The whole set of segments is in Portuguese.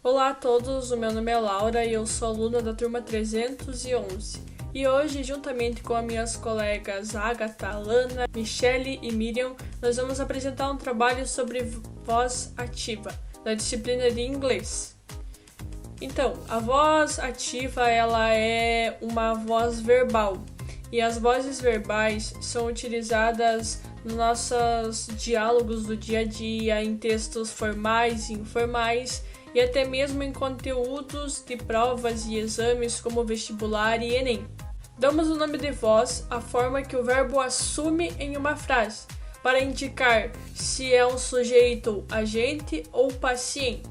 Olá a todos, o meu nome é Laura e eu sou aluna da turma 311. E hoje, juntamente com as minhas colegas Agatha, Lana, Michele e Miriam, nós vamos apresentar um trabalho sobre voz ativa, da disciplina de inglês. Então, a voz ativa ela é uma voz verbal e as vozes verbais são utilizadas nos nossos diálogos do dia a dia, em textos formais e informais e até mesmo em conteúdos de provas e exames como vestibular e Enem. Damos o nome de voz à forma que o verbo assume em uma frase, para indicar se é um sujeito agente ou paciente.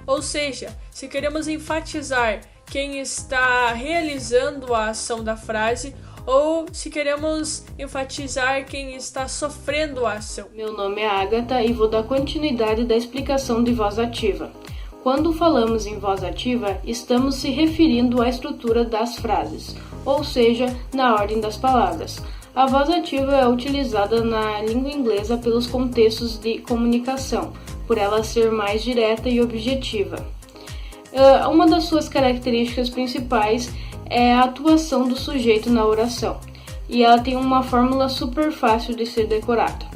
Ou seja, se queremos enfatizar quem está realizando a ação da frase ou se queremos enfatizar quem está sofrendo a ação. Meu nome é Agatha e vou dar continuidade da explicação de voz ativa. Quando falamos em voz ativa, estamos se referindo à estrutura das frases, ou seja, na ordem das palavras. A voz ativa é utilizada na língua inglesa pelos contextos de comunicação, por ela ser mais direta e objetiva. Uma das suas características principais é a atuação do sujeito na oração, e ela tem uma fórmula super fácil de ser decorada.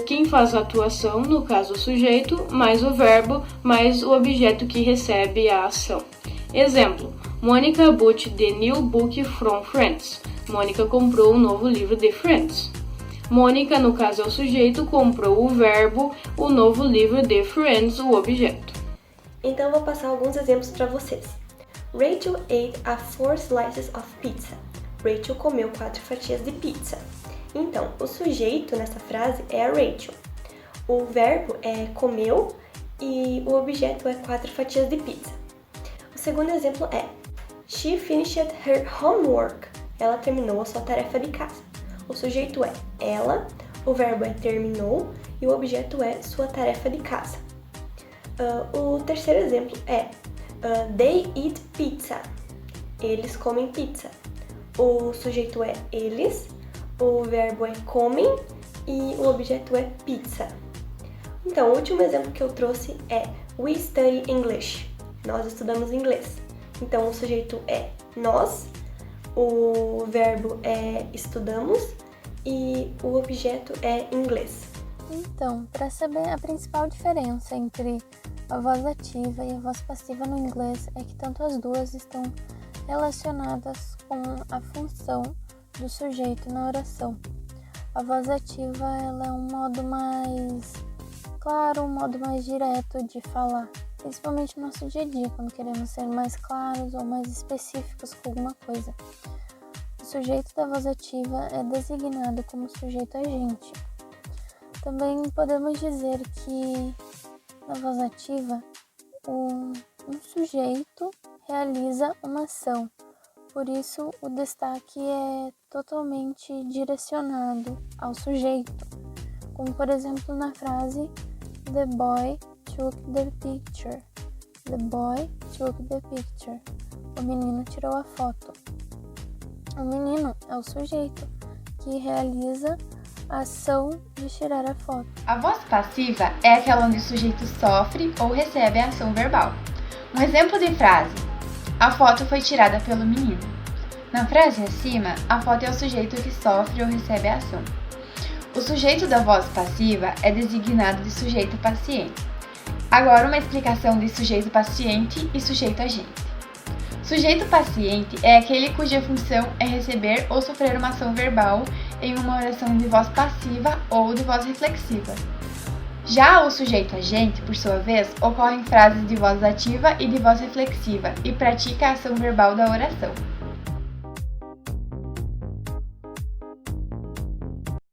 Quem faz a atuação, no caso o sujeito, mais o verbo, mais o objeto que recebe a ação. Exemplo: Monica bought the new book from Friends. Mônica comprou o novo livro de Friends. Mônica, no caso é o sujeito, comprou o verbo, o novo livro de Friends, o objeto. Então vou passar alguns exemplos para vocês. Rachel ate 4 slices of pizza. Rachel comeu 4 fatias de pizza. Então, o sujeito nessa frase é a Rachel. O verbo é comeu e o objeto é 4 fatias de pizza. O segundo exemplo é She finished her homework. Ela terminou a sua tarefa de casa. O sujeito é ela, o verbo é terminou e o objeto é sua tarefa de casa. O terceiro exemplo é They eat pizza. Eles comem pizza. O sujeito é eles, o verbo é comem e o objeto é pizza. Então, o último exemplo que eu trouxe é We study English. Nós estudamos inglês. Então, o sujeito é nós, o verbo é estudamos e o objeto é inglês. Então, para saber a principal diferença entre a voz ativa e a voz passiva no inglês é que tanto as duas estão relacionadas com a função do sujeito na oração. A voz ativa ela é um modo mais claro, um modo mais direto de falar, principalmente no nosso dia a dia, quando queremos ser mais claros ou mais específicos com alguma coisa. O sujeito da voz ativa é designado como sujeito agente. Também podemos dizer que na voz ativa um sujeito realiza uma ação. Por isso, o destaque é totalmente direcionado ao sujeito, como por exemplo na frase The boy took the picture. The boy took the picture. O menino tirou a foto. O menino é o sujeito que realiza a ação de tirar a foto. A voz passiva é aquela onde o sujeito sofre ou recebe a ação verbal. Um exemplo de frase: a foto foi tirada pelo menino. Na frase acima, a foto é o sujeito que sofre ou recebe a ação. O sujeito da voz passiva é designado de sujeito paciente. Agora uma explicação de sujeito paciente e sujeito agente. Sujeito paciente é aquele cuja função é receber ou sofrer uma ação verbal em uma oração de voz passiva ou de voz reflexiva. Já o sujeito agente, por sua vez, ocorre em frases de voz ativa e de voz reflexiva e pratica a ação verbal da oração.